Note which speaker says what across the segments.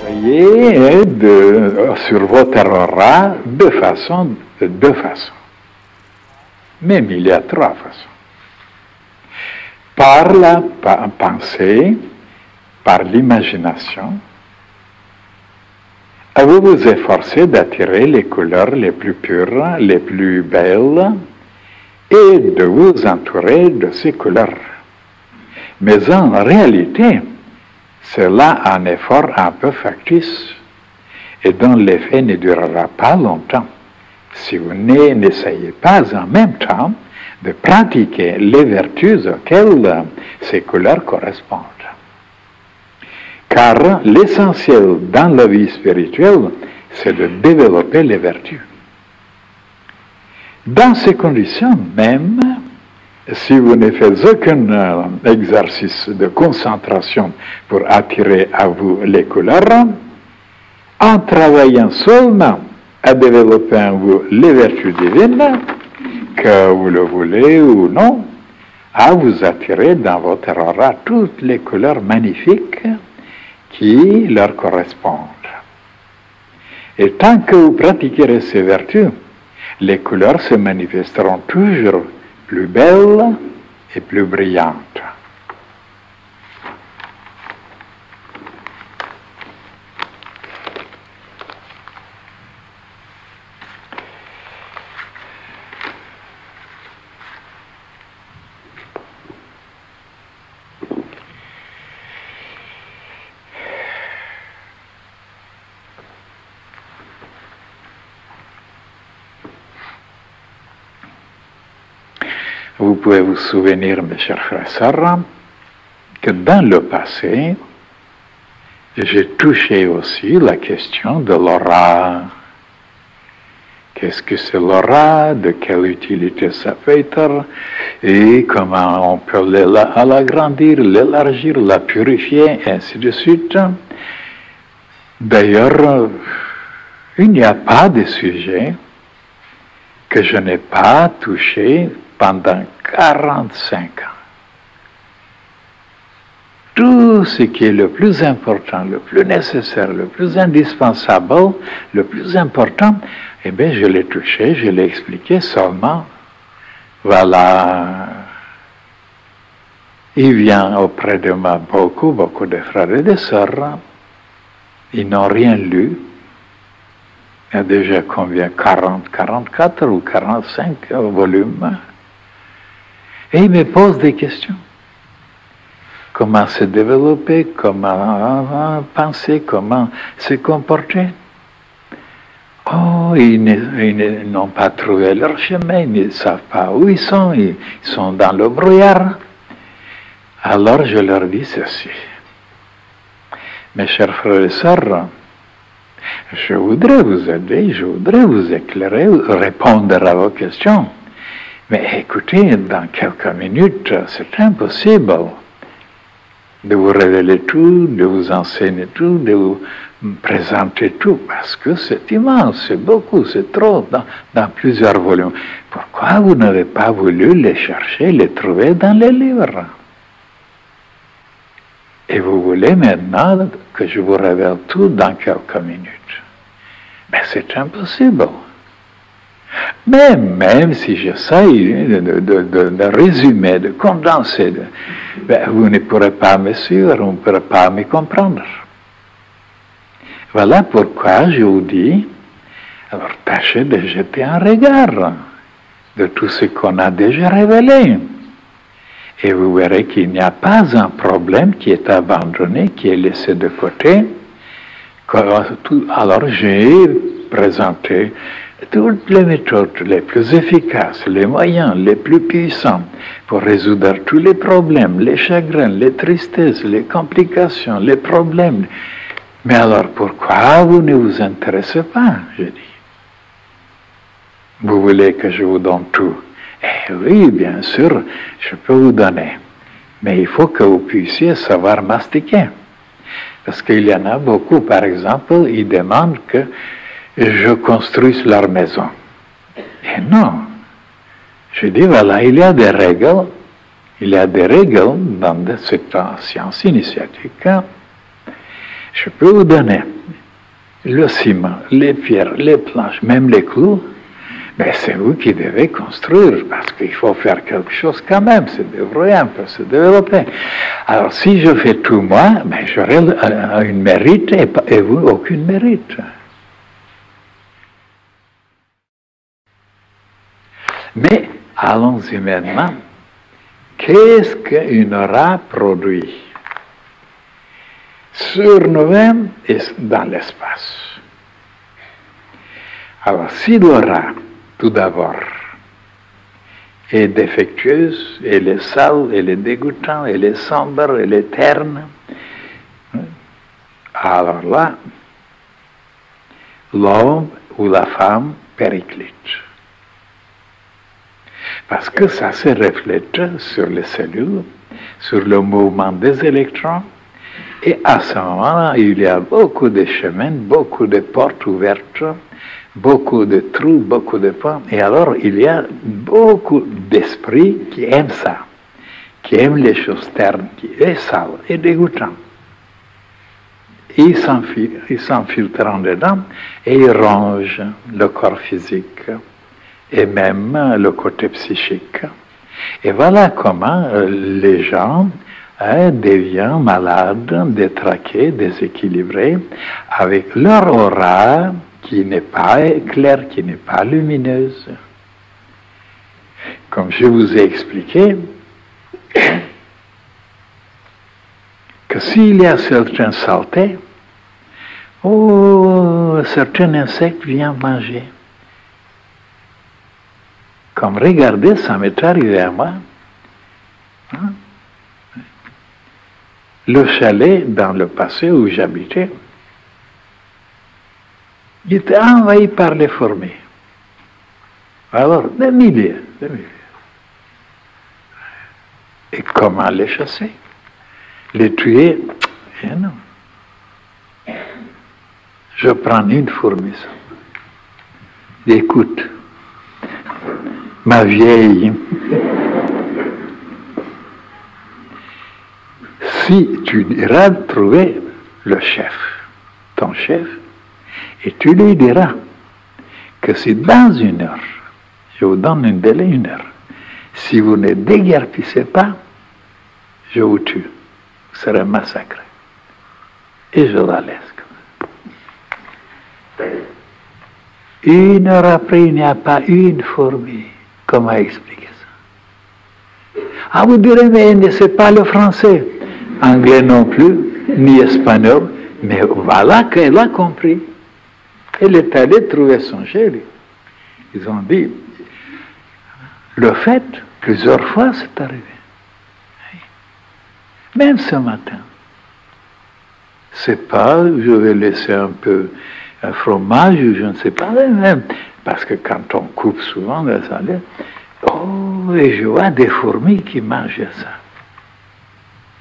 Speaker 1: Voyez sur votre aura deux façons. Même il y a trois façons. Par la pensée, par l'imagination, vous vous efforcez d'attirer les couleurs les plus pures, les plus belles, et de vous entourer de ces couleurs. Mais en réalité, c'est là un effort un peu factice et dont l'effet ne durera pas longtemps si vous n'essayez pas en même temps de pratiquer les vertus auxquelles ces couleurs correspondent. Car l'essentiel dans la vie spirituelle, c'est de développer les vertus. Dans ces conditions même, si vous ne faites aucun exercice de concentration pour attirer à vous les couleurs, en travaillant seulement à développer en vous les vertus divines, que vous le voulez ou non, à vous attirer dans votre aura toutes les couleurs magnifiques qui leur correspondent. Et tant que vous pratiquerez ces vertus, les couleurs se manifesteront toujours plus belles et plus brillantes. Vous pouvez vous souvenir, mes chers frères et sœurs, que dans le passé, j'ai touché aussi la question de l'aura. Qu'est-ce que c'est l'aura? De quelle utilité ça peut être? Et comment on peut l'agrandir, l'élargir, la purifier, et ainsi de suite. D'ailleurs, il n'y a pas de sujet que je n'ai pas touché pendant 45 ans. Tout ce qui est le plus important, le plus nécessaire, le plus indispensable, le plus important, eh bien, je l'ai touché, je l'ai expliqué seulement. Voilà. Il vient auprès de moi beaucoup de frères et de sœurs. Ils n'ont rien lu. Il y a déjà combien? 40, 44 ou 45 volumes. Et ils me posent des questions. Comment se développer, comment penser, comment se comporter. Oh, ils n'ont pas trouvé leur chemin, ils ne savent pas où ils sont dans le brouillard. Alors je leur dis ceci. Mes chers frères et sœurs, je voudrais vous aider, je voudrais vous éclairer, répondre à vos questions. Mais écoutez, dans quelques minutes, c'est impossible de vous révéler tout, de vous enseigner tout, de vous présenter tout, parce que c'est immense, c'est beaucoup, c'est trop, dans plusieurs volumes. Pourquoi vous n'avez pas voulu les chercher, les trouver dans les livres? Et vous voulez maintenant que je vous révèle tout dans quelques minutes. Mais c'est impossible. Mais même si j'essaye de résumer, de condenser, vous ne pourrez pas me suivre, vous ne pourrez pas me comprendre. Voilà pourquoi je vous dis, alors tâchez de jeter un regard de tout ce qu'on a déjà révélé. Et vous verrez qu'il n'y a pas un problème qui est abandonné, qui est laissé de côté. Alors j'ai présenté toutes les méthodes les plus efficaces, les moyens les plus puissants pour résoudre tous les problèmes, les chagrins, les tristesses, les complications, les problèmes. Mais alors pourquoi vous ne vous intéressez pas, je dis? Vous voulez que je vous donne tout? Eh oui, bien sûr, je peux vous donner. Mais il faut que vous puissiez savoir mastiquer. Parce qu'il y en a beaucoup, par exemple, ils demandent que je construise leur maison. Et non. Je dis, voilà, il y a des règles, Il y a des règles dans cette science initiatique. Je peux vous donner le ciment, les pierres, les planches, même les clous. Mais c'est vous qui devez construire, parce qu'il faut faire quelque chose quand même, c'est devrait un peu se développer. Alors si je fais tout moi, ben, j'aurai une mérite et vous aucune mérite. Mais allons-y maintenant. Qu'est-ce qu'une aura produit sur nous-mêmes et dans l'espace? Alors si l'aura, tout d'abord, est défectueuse, elle est sale, elle est dégoûtante, elle est sombre, elle est terne, alors là, l'homme ou la femme périclite. Parce que ça se reflète sur les cellules, sur le mouvement des électrons, et à ce moment-là, il y a beaucoup de chemins, beaucoup de portes ouvertes, beaucoup de trous, beaucoup de portes, et alors il y a beaucoup d'esprits qui aiment ça, qui aiment les choses ternes, qui est sales et dégoûtantes. Ils s'infiltrent dedans et ils rongent le corps physique et même le côté psychique. Et voilà comment les gens deviennent malades, détraqués, déséquilibrés, avec leur aura qui n'est pas claire, qui n'est pas lumineuse. Comme je vous ai expliqué, que s'il y a certaines saletés, certains insectes viennent manger. Comme regardez, ça m'est arrivé à moi. Le chalet dans le passé où j'habitais, il était envahi par les fourmis. Alors, des milliers. Et comment les chasser? Les tuer? Eh non. Je prends une fourmi. Écoute, ma vieille, si tu iras trouver le chef, ton chef, et tu lui diras que si dans 1 heure, je vous donne un délai 1 heure, si vous ne déguerpissez pas, je vous tue. Vous serez massacré. Et je la laisse. 1 heure après, il n'y a pas une fourmi. Comment expliquer ça? Ah, vous direz, mais elle ne sait pas le français. Anglais non plus, ni espagnol. Mais voilà qu'elle a compris. Elle est allée trouver son chéri. Ils ont dit, le fait, plusieurs fois, c'est arrivé. Même ce matin. C'est pas, je vais laisser un peu un fromage, je ne sais pas, même. Parce que quand on coupe souvent, ça allait. Oh, et je vois des fourmis qui mangent ça.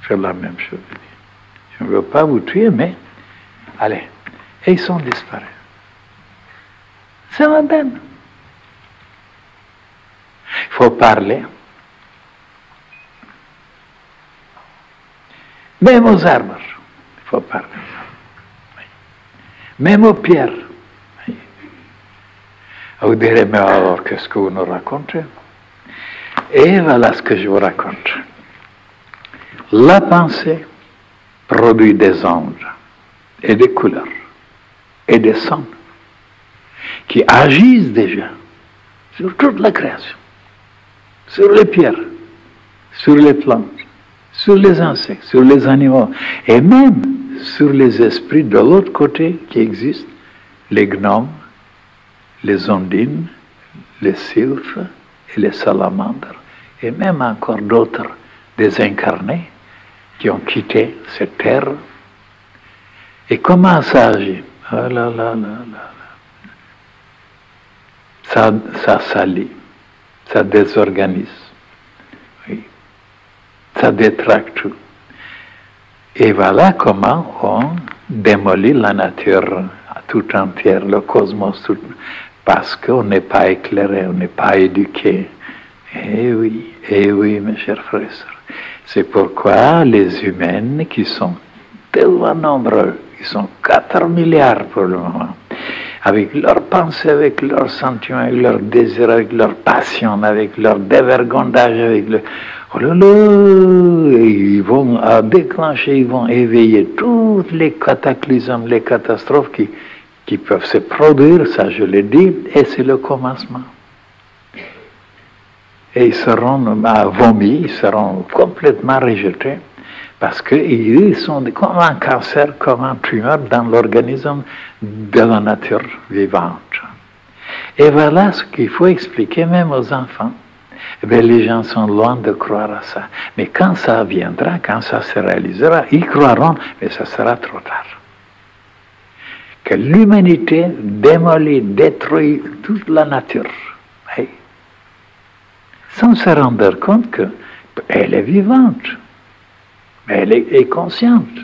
Speaker 1: Je fais la même chose. Je ne veux pas vous tuer, mais allez. Et ils sont disparus. C'est la peine. Il faut parler. Même aux arbres, il faut parler. Même aux pierres. Vous direz, mais alors, qu'est-ce que vous nous racontez? Et voilà ce que je vous raconte. La pensée produit des ondes et des couleurs et des sons qui agissent déjà sur toute la création, sur les pierres, sur les plantes, sur les insectes, sur les animaux, et même sur les esprits de l'autre côté qui existent, les gnomes, les ondines, les sylphes et les salamandres, et même encore d'autres désincarnés qui ont quitté cette terre. Et comment ça agit? Ah là là là là. Ça salit, ça désorganise, oui. Ça détraque tout. Et voilà comment on démolit la nature tout entière, le cosmos, tout, parce qu'on n'est pas éclairé, on n'est pas éduqué, Eh oui, mes chers frères et sœurs. C'est pourquoi les humains qui sont tellement nombreux, ils sont 4 milliards pour le moment, avec leurs pensées, avec leurs sentiments, avec leurs désirs, avec leur passion, avec leur dévergondage, avec le... Oh là là, ils vont déclencher, ils vont éveiller tous les cataclysmes, les catastrophes qui peuvent se produire, ça je l'ai dit, et c'est le commencement. Et ils seront vomis, ils seront complètement rejetés, parce qu'ils sont comme un cancer, comme un tumeur dans l'organisme de la nature vivante. Et voilà ce qu'il faut expliquer même aux enfants. Eh bien, les gens sont loin de croire à ça. Mais quand ça viendra, quand ça se réalisera, ils croiront, mais ça sera trop tard. Que l'humanité démolit, détruit toute la nature. Oui. Sans se rendre compte qu'elle est vivante. Elle est consciente,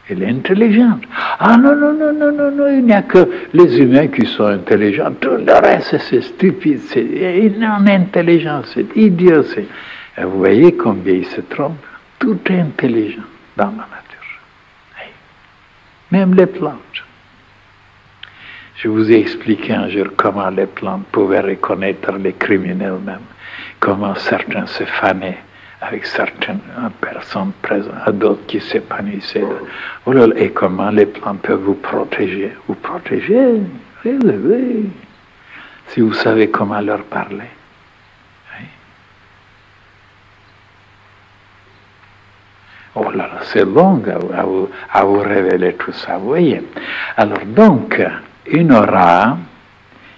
Speaker 1: elle est intelligente. Ah non, non, non, non, non, non, il n'y a que les humains qui sont intelligents. Tout le reste, c'est stupide, c'est non intelligent, c'est idiot. Vous voyez combien ils se trompent. Tout est intelligent dans la nature. Oui. Même les plantes. Je vous ai expliqué un jour comment les plantes pouvaient reconnaître les criminels même. Comment certains se fanaient avec certaines personnes présentes, d'autres qui s'épanouissaient. Et comment les plantes peuvent vous protéger. Vous protéger, oui, oui, oui. Si vous savez comment leur parler. Oui. Oh là là, c'est long à vous révéler tout ça, vous voyez. Alors donc, une aura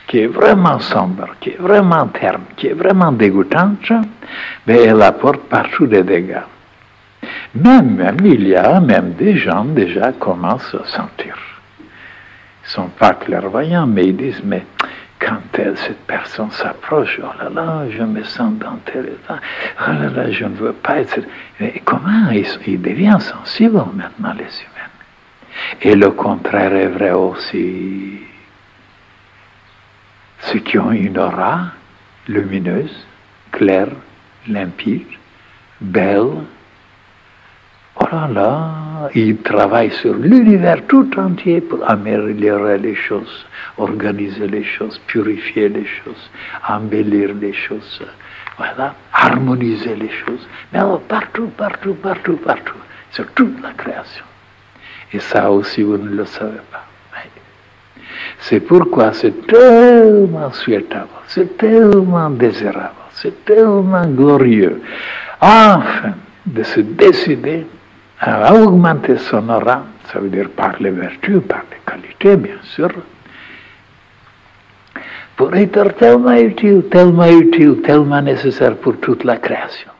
Speaker 1: qui est vraiment sombre, qui est vraiment terne, qui est vraiment dégoûtante, mais elle apporte partout des dégâts. Même, il y a même des gens déjà commencent à sentir. Ils ne sont pas clairvoyants, mais ils disent, mais quand cette personne s'approche, oh là là, je me sens dans tel état, oh là là, je ne veux pas être... Mais comment ils deviennent sensibles maintenant, les humains? Et le contraire est vrai aussi. Ceux qui ont une aura lumineuse, claire, limpide, belle, oh là là, ils travaillent sur l'univers tout entier pour améliorer les choses, organiser les choses, purifier les choses, embellir les choses, voilà, harmoniser les choses, mais alors partout, partout, partout, partout, sur toute la création. Et ça aussi, vous ne le savez pas. C'est pourquoi c'est tellement souhaitable, c'est tellement désirable, c'est tellement glorieux, enfin, de se décider à augmenter son aura, ça veut dire par les vertus, par les qualités, bien sûr, pour être tellement utile, tellement nécessaire pour toute la création.